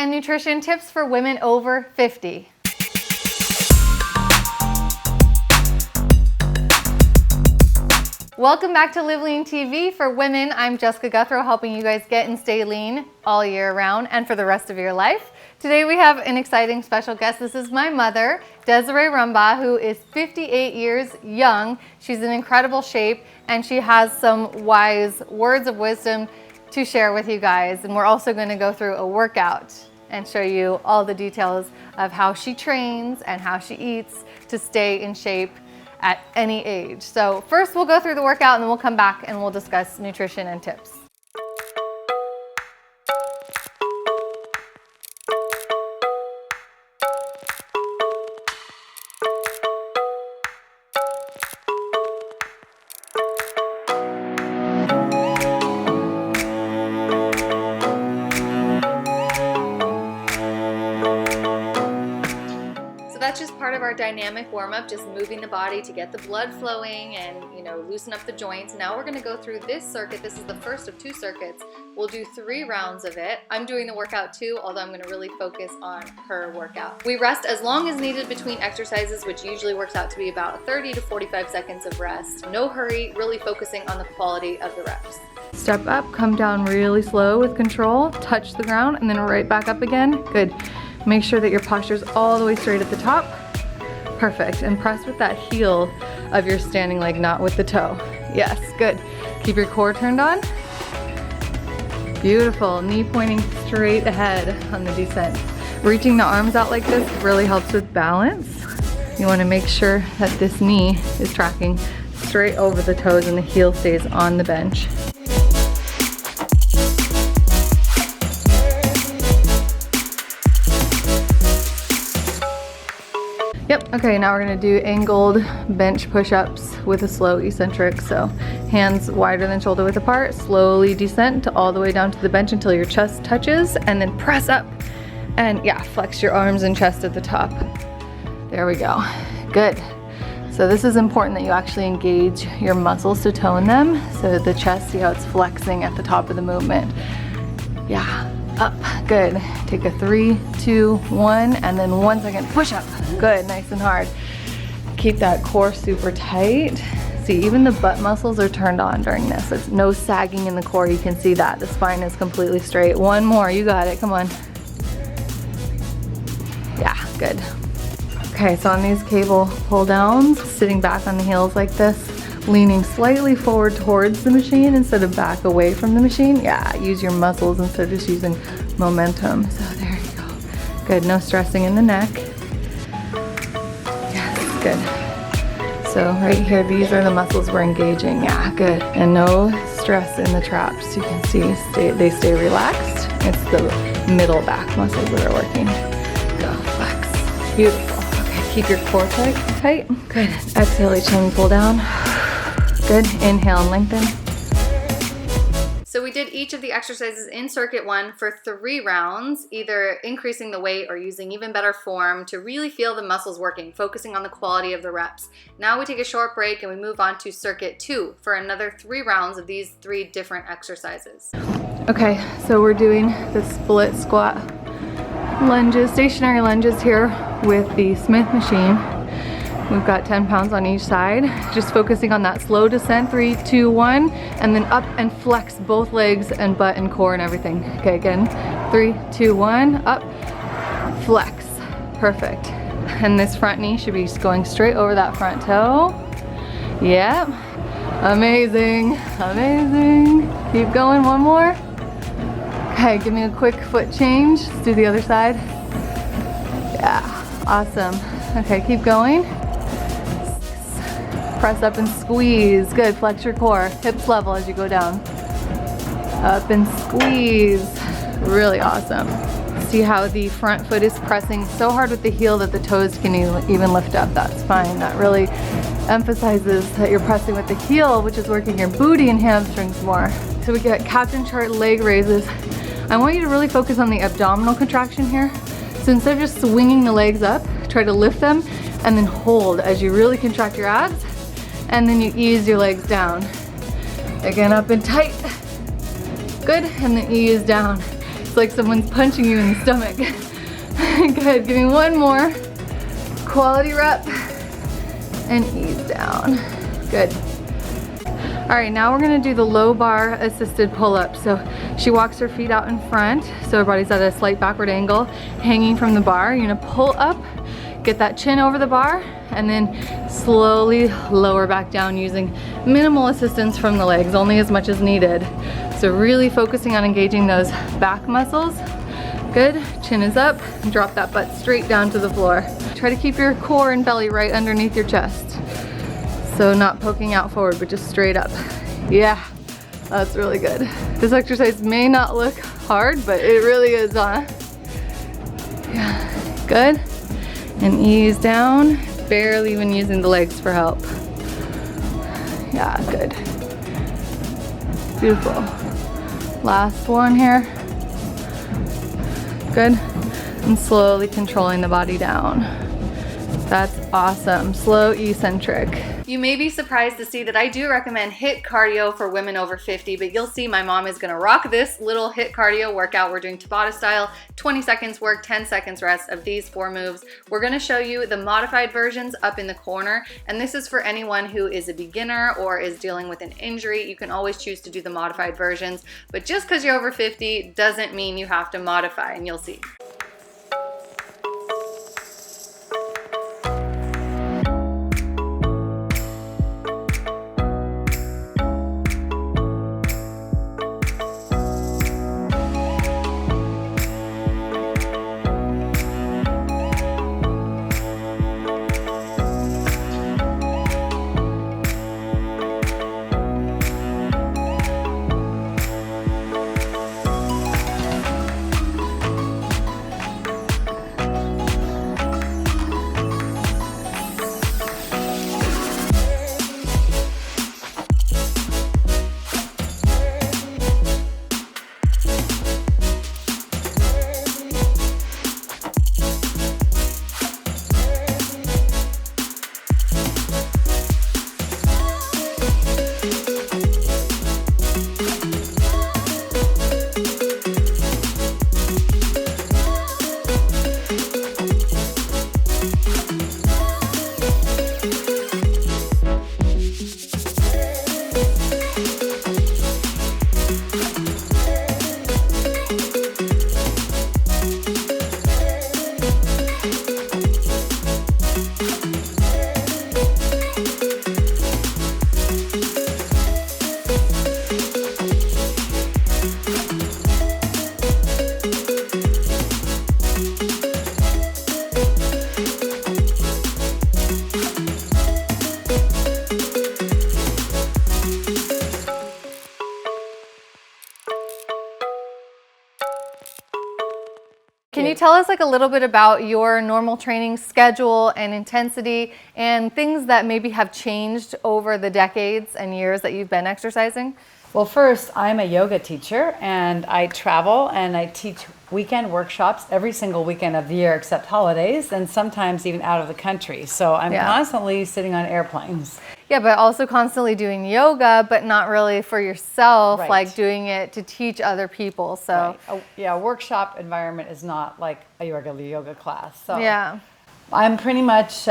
and nutrition tips for women over 50. Welcome back to LiveLeanTV for women. I'm Jessica Guthrow, helping you guys get and stay lean all year round and for the rest of your life. Today we have an exciting special guest. This is my mother, Desiree, who is 58 years young. She's in incredible shape and she has some wise words of wisdom to share with you guys. And we're also going to go through a workout and show you all the details of how she trains and how she eats to stay in shape at any age. So first we'll go through the workout and then we'll come back and we'll discuss nutrition and tips. That's just part of our dynamic warm-up, just moving the body to get the blood flowing and, loosen up the joints. Now we're going to go through this circuit. This is the first of 2 circuits. We'll do 3 rounds of it. I'm doing the workout too, although I'm going to really focus on her workout. We rest as long as needed between exercises, which usually works out to be about 30 to 45 seconds of rest. No hurry, really focusing on the quality of the reps. Step up, come down really slow with control, touch the ground, and then right back up again. Good. Make sure that your posture is all the way straight at the top. Perfect. And press with that heel of your standing leg, not with the toe. Yes, good. Keep your core turned on. Beautiful. Knee pointing straight ahead on the descent. Reaching the arms out like this really helps with balance. You want to make sure that this knee is tracking straight over the toes and the heel stays on the bench. Yep, okay, now we're gonna do angled bench push-ups with a slow eccentric. So hands wider than shoulder width apart, slowly descent all the way down to the bench until your chest touches, and then press up. And yeah, flex your arms and chest at the top. There we go, good. So this is important that you actually engage your muscles to tone them. So the chest, see how it's flexing at the top of the movement. Yeah. Up, good. Take a 3, 2, 1, and then 1 second push up. Good, nice and hard. Keep that core super tight. See, even the butt muscles are turned on during this. There's no sagging in the core, you can see that. The spine is completely straight. 1 more, you got it, come on. Yeah, good. Okay, so on these cable pull downs, sitting back on the heels like this, leaning slightly forward towards the machine instead of back away from the machine. Yeah, use your muscles instead of just using momentum. So there you go. Good, no stressing in the neck. Yes, good. So right here, these are the muscles we're engaging. Yeah, good. And no stress in the traps. You can see they stay relaxed. It's the middle back muscles that are working. Go, flex. Beautiful. Okay, keep your core tight. Good. Exhale, each time you pull down. Good, inhale and lengthen. So we did each of the exercises in circuit 1 for 3 rounds, either increasing the weight or using even better form to really feel the muscles working, focusing on the quality of the reps. Now we take a short break and we move on to circuit 2 for another 3 rounds of these 3 different exercises. Okay, so we're doing the split squat lunges, stationary lunges here with the Smith machine. We've got 10 pounds on each side, just focusing on that slow descent, 3, 2, 1, and then up and flex both legs and butt and core and everything. Okay, again, 3, 2, 1, up, flex, perfect. And this front knee should be going straight over that front toe. Yep, amazing, amazing. Keep going, 1 more. Okay, give me a quick foot change. Let's do the other side. Yeah, awesome. Okay, keep going. Press up and squeeze. Good, flex your core. Hips level as you go down. Up and squeeze. Really awesome. See how the front foot is pressing so hard with the heel that the toes can even lift up. That's fine. That really emphasizes that you're pressing with the heel, which is working your booty and hamstrings more. So we get captain chart leg raises. I want you to really focus on the abdominal contraction here. So instead of just swinging the legs up, try to lift them and then hold as you really contract your abs, and then you ease your legs down. Again, up and tight. Good, and then ease down. like someone's punching you in the stomach. Good, give me one more. Quality rep and ease down. Good. All right, now we're gonna do the low bar assisted pull-up. So she walks her feet out in front, so her body's at a slight backward angle, hanging from the bar. You're gonna pull up, get that chin over the bar, and then slowly lower back down using minimal assistance from the legs, only as much as needed. So really focusing on engaging those back muscles. Good, chin is up, drop that butt straight down to the floor. Try to keep your core and belly right underneath your chest. So not poking out forward, but just straight up. Yeah, that's really good. This exercise may not look hard, but it really is, huh? Yeah, good. And ease down, barely even using the legs for help. Yeah, good. Beautiful. Last one here. Good. And slowly controlling the body down. That's awesome. Slow eccentric. You may be surprised to see that I do recommend HIIT cardio for women over 50, but you'll see my mom is gonna rock this little HIIT cardio workout. We're doing Tabata style, 20 seconds work, 10 seconds rest of these 4 moves. We're gonna show you the modified versions up in the corner, and this is for anyone who is a beginner or is dealing with an injury. You can always choose to do the modified versions, but just because you're over 50 doesn't mean you have to modify, and you'll see. Can you tell us like a little bit about your normal training schedule and intensity and things that maybe have changed over the decades and years that you've been exercising? Well, first, I'm a yoga teacher and I travel and I teach weekend workshops every single weekend of the year except holidays, and sometimes even out of the country. So I'm constantly sitting on airplanes. Yeah, but also constantly doing yoga, but not really for yourself, like doing it to teach other people. So a workshop environment is not like a regular yoga class. So yeah, I'm pretty much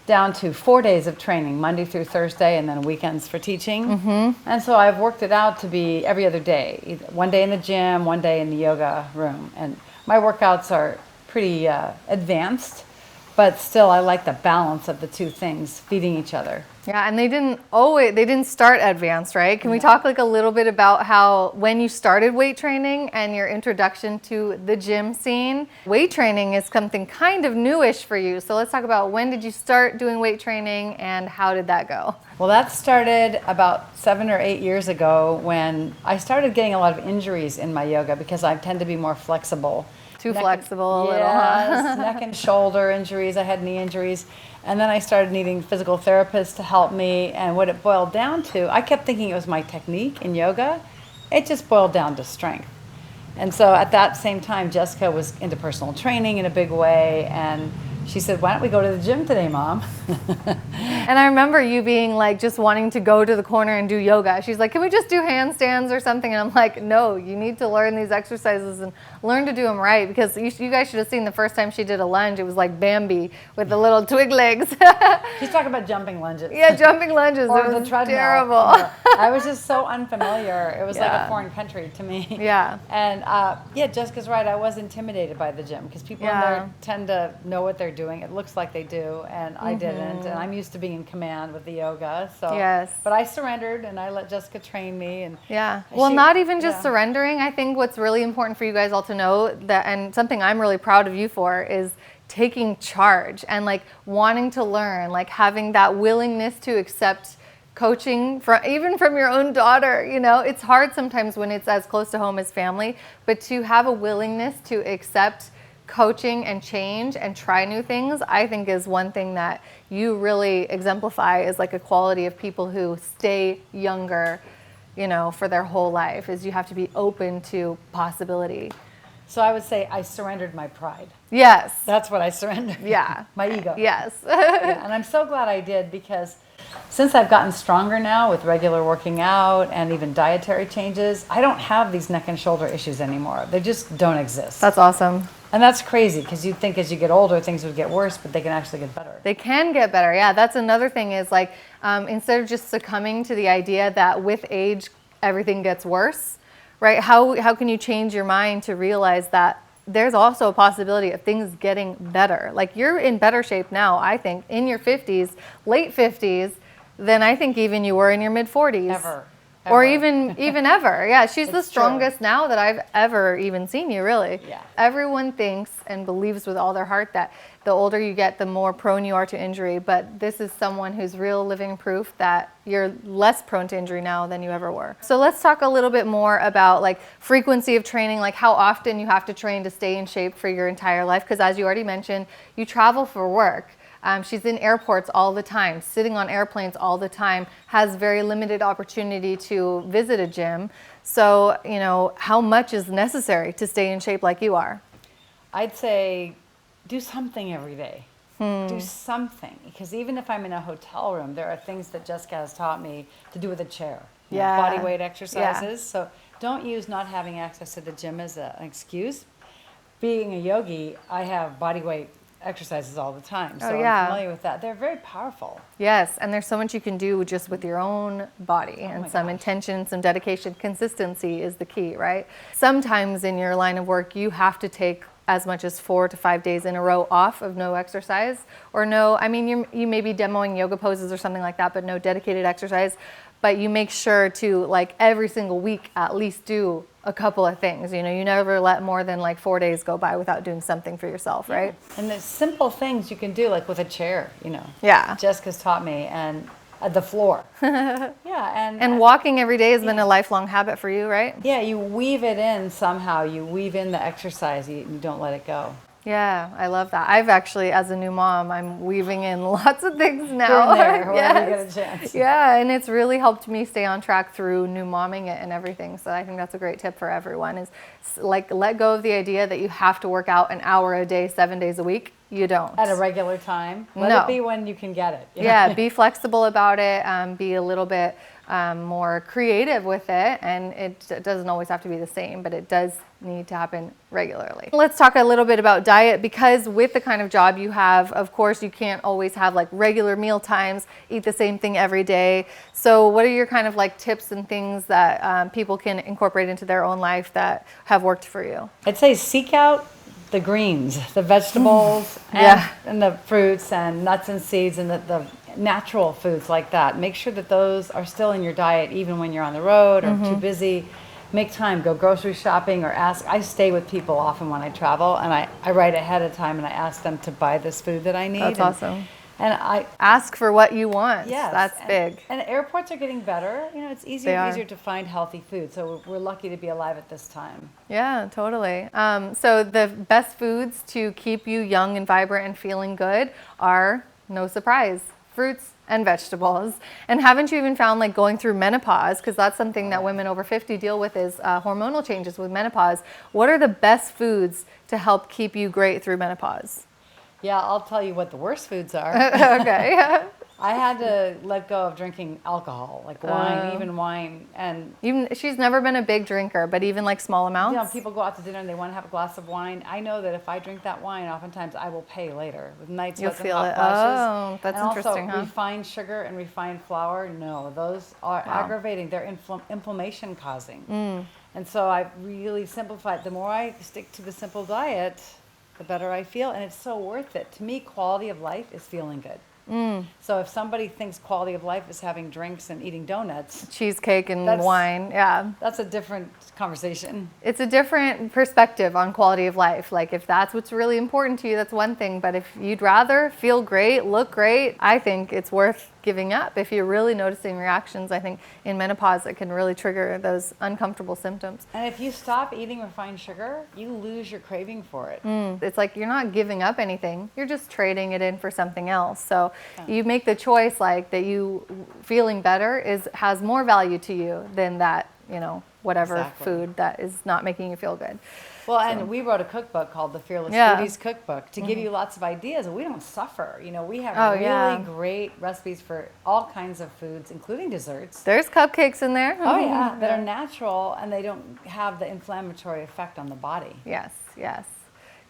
down to 4 days of training, Monday through Thursday, and then weekends for teaching. And so I've worked it out to be every other day, one day in the gym, one day in the yoga room. And my workouts are pretty advanced, but still I like the balance of the two things feeding each other. Yeah, and they didn't start advanced, right? Can we talk like a little bit about how when you started weight training and your introduction to the gym scene? Weight training is something kind of newish for you. So let's talk about when did you start doing weight training and how did that go? Well, that started about 7 or 8 years ago when I started getting a lot of injuries in my yoga because I tend to be more flexible. Too flexible a little, huh? Neck and shoulder injuries, I had knee injuries. And then I started needing physical therapists to help me. And what it boiled down to, I kept thinking it was my technique in yoga. It just boiled down to strength. And so at that same time, Jessica was into personal training in a big way. And she said, why don't we go to the gym today, Mom? And I remember you being like just wanting to go to the corner and do yoga. She's like, can we just do handstands or something? And I'm like, no, you need to learn these exercises and learn to do them right, because you guys should have seen the first time she did a lunge. It was like Bambi with the little twig legs. She's talking about jumping lunges. Yeah, jumping lunges. Or it the was treadmill. terrible. I was just so unfamiliar. It was like a foreign country to me. Yeah. And yeah, Jessica's right. I was intimidated by the gym because people in there tend to know what they're doing. It looks like they do, and I didn't. And I'm used to being in command with the yoga. So, yes. But I surrendered, and I let Jessica train me. And yeah. Well, not even just surrendering. I think what's really important for you guys all to know, that, and something I'm really proud of you for, is taking charge and like wanting to learn, like having that willingness to accept coaching even from your own daughter. You know, it's hard sometimes when it's as close to home as family, but to have a willingness to accept coaching and change and try new things, I think is one thing that you really exemplify as like a quality of people who stay younger, you know, for their whole life, is you have to be open to possibility. So I would say I surrendered my pride. Yes. That's what I surrendered. Yeah. My ego. Yes. Yeah, and I'm so glad I did, because since I've gotten stronger now with regular working out and even dietary changes, I don't have these neck and shoulder issues anymore. They just don't exist. That's awesome. And that's crazy, because you'd think as you get older, things would get worse, but they can actually get better. They can get better. Yeah, that's another thing, is like instead of just succumbing to the idea that with age everything gets worse, right? How can you change your mind to realize that there's also a possibility of things getting better? Like, you're in better shape now, I think, in your 50s, late 50s, than I think even you were in your mid 40s. Ever. Or even ever. Yeah, she's the It's strongest now that I've ever even seen you, really. Yeah. Everyone thinks and believes with all their heart that the older you get, the more prone you are to injury. But this is someone who's real living proof that you're less prone to injury now than you ever were. So let's talk a little bit more about like frequency of training, like how often you have to train to stay in shape for your entire life. Because as you already mentioned, you travel for work. She's in airports all the time, sitting on airplanes all the time, has very limited opportunity to visit a gym. So, you know, how much is necessary to stay in shape like you are? I'd say do something every day. Do something. Because even if I'm in a hotel room, there are things that Jessica has taught me to do with a chair. You know, body weight exercises. So don't use not having access to the gym as an excuse. Being a yogi, I have body weight exercises all the time, so I'm familiar with that. They're very powerful. Yes, and there's so much you can do just with your own body, and some intention, some dedication. Consistency is the key, right? Sometimes in your line of work, you have to take as much as 4 to 5 days in a row off of no exercise, or no, I mean, you may be demoing yoga poses or something like that, but no dedicated exercise. But you make sure to, like, every single week at least do a couple of things. You know, you never let more than like 4 days go by without doing something for yourself, right? And there's simple things you can do, like with a chair, you know. Yeah. Jessica's taught me, and the floor. And walking every day has been a lifelong habit for you, right? Yeah, you weave it in somehow. You weave in the exercise. You don't let it go. Yeah, I love that. I've actually, as a new mom, I'm weaving in lots of things now. Here and there, whenever you get a chance. Yeah, and it's really helped me stay on track through new momming it and everything. So I think that's a great tip for everyone, is like let go of the idea that you have to work out an hour a day, 7 days a week. You don't. At a regular time. Let it be when you can get it. Yeah, be flexible about it. Be a little bit more creative with it, and it doesn't always have to be the same, but it does need to happen regularly. Let's talk a little bit about diet, because with the kind of job you have, of course, you can't always have like regular meal times, eat the same thing every day. So what are your kind of like tips and things that people can incorporate into their own life that have worked for you? I'd say seek out the greens, the vegetables, and the fruits and nuts and seeds, and the natural foods like that. Make sure that those are still in your diet even when you're on the road or too busy. Make time, go grocery shopping, or ask. I stay with people often when I travel, and I write ahead of time and I ask them to buy this food that I need. That's awesome. And I ask for what you want. Yes, that's big. And airports are getting better. You know, it's easier and easier to find healthy food. So we're lucky to be alive at this time. Yeah, totally. So the best foods to keep you young and vibrant and feeling good are, no surprise, fruits and vegetables. And haven't you even found, like, going through menopause, because that's something that women over 50 deal with, is hormonal changes with menopause. What are the best foods to help keep you great through menopause? Yeah, I'll tell you what the worst foods are. Okay. I had to let go of drinking alcohol, like wine, even wine. And she's never been a big drinker, but even like small amounts. you know, people go out to dinner and they want to have a glass of wine. I know that if I drink that wine, oftentimes I will pay later with night sweats and hot flashes. Oh, that's interesting, also, refined sugar and refined flour, no, those are aggravating. They're inflammation causing. And so I've really simplified. The more I stick to the simple diet, the better I feel, and it's so worth it. To me, quality of life is feeling good. So if somebody thinks quality of life is having drinks and eating donuts, cheesecake and wine, that's a different conversation. It's a different perspective on quality of life. Like if that's what's really important to you, that's one thing. But if you'd rather feel great, look great, I think it's worth giving up. If you're really noticing reactions, I think in menopause it can really trigger those uncomfortable symptoms. And if you stop eating refined sugar, you lose your craving for it. It's like you're not giving up anything, you're just trading it in for something else. So you make the choice like that you feeling better has more value to you than that, you know, whatever food that is not making you feel good. Well, and we wrote a cookbook called the Fearless Foodies Cookbook to give you lots of ideas. We don't suffer. You know, we have really great recipes for all kinds of foods, including desserts. There's cupcakes in there. Oh, yeah, that are natural and they don't have the inflammatory effect on the body. Yes, yes.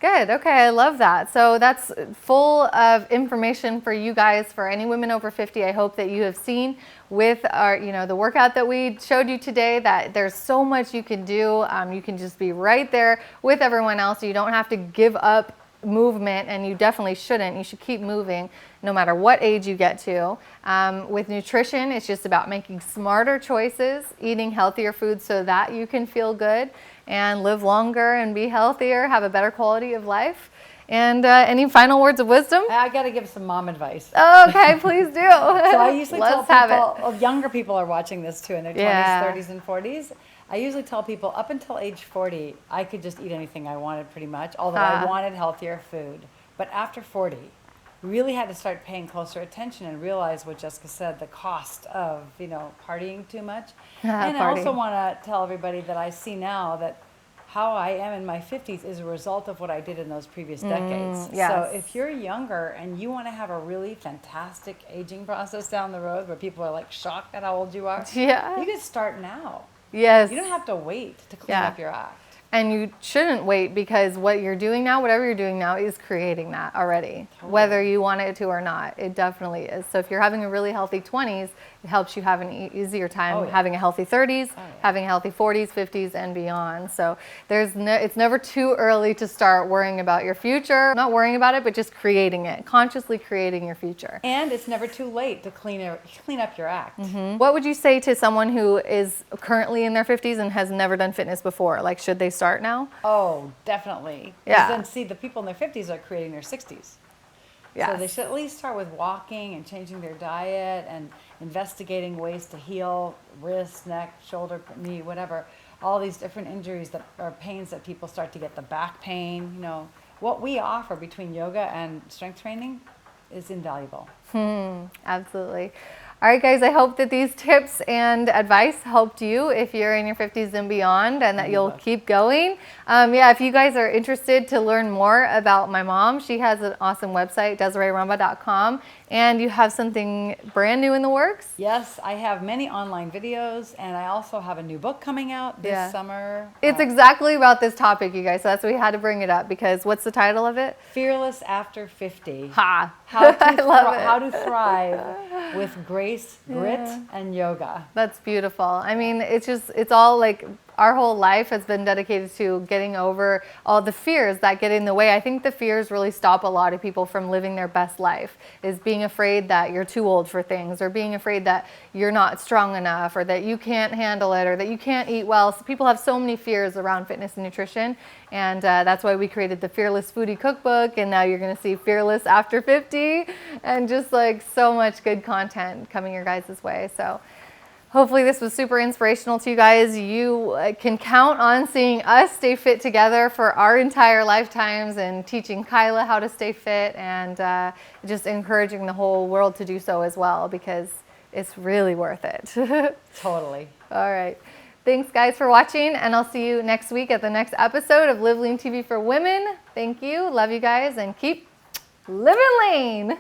Good. Okay, I love that. So that's full of information for you guys, for any women over 50. I hope that you have seen with our, you know, the workout that we showed you today, that there's so much you can do. You can just be right there with everyone else. You don't have to give up movement, and you definitely shouldn't. You should keep moving no matter what age you get to. With nutrition, it's just about making smarter choices, eating healthier foods so that you can feel good and live longer and be healthier, have a better quality of life. And any final words of wisdom? I got to give some mom advice. Oh, okay, please do. So I usually tell people, younger people are watching this too in their 20s, 30s, and 40s. I usually tell people up until age 40, I could just eat anything I wanted pretty much, although I wanted healthier food. But after 40, really had to start paying closer attention and realize what Jessica said, the cost of, you know, partying too much. And I also want to tell everybody that I see now that how I am in my 50s is a result of what I did in those previous decades. So if you're younger and you want to have a really fantastic aging process down the road where people are like shocked at how old you are, you can start now. Yes. You don't have to wait to clean up your act. And you shouldn't wait, because what you're doing now, whatever you're doing now, is creating that already. Totally. Whether you want it to or not, it definitely is. So if you're having a really healthy 20s, it helps you have an easier time having a healthy 30s, having a healthy 40s, 50s, and beyond. So it's never too early to start worrying about your future. Not worrying about it, but just creating it, consciously creating your future. And it's never too late to clean up your act. What would you say to someone who is currently in their 50s and has never done fitness before? Like, should they start now? Oh, definitely. Yeah. Then see, the people in their 50s are creating their 60s. So they should at least start with walking and changing their diet and investigating ways to heal wrist, neck, shoulder, knee, whatever. All these different injuries that are pains that people start to get, the back pain. You know, what we offer between yoga and strength training is invaluable. Absolutely. All right, guys, I hope that these tips and advice helped you if you're in your 50s and beyond, and that you'll keep going. If you guys are interested to learn more about my mom, she has an awesome website, DesireeRumba.com, and you have something brand new in the works? Yes, I have many online videos, and I also have a new book coming out this summer. It's exactly about this topic, you guys, so that's why we had to bring it up, because what's the title of it? Fearless After 50. Ha! How to thrive with grace, grit, and yoga. That's beautiful. I mean, it's all like our whole life has been dedicated to getting over all the fears that get in the way. I think the fears really stop a lot of people from living their best life, is being afraid that you're too old for things, or being afraid that you're not strong enough, or that you can't handle it, or that you can't eat well. So people have so many fears around fitness and nutrition, and that's why we created the Fearless Foodie Cookbook, and now you're going to see Fearless After 50, and just like so much good content coming your guys' way. So hopefully this was super inspirational to you guys. You can count on seeing us stay fit together for our entire lifetimes, and teaching Kyla how to stay fit, and just encouraging the whole world to do so as well, because it's really worth it. Totally. All right. Thanks, guys, for watching, and I'll see you next week at the next episode of LiveLeanTV for Women. Thank you. Love you guys, and keep living lean.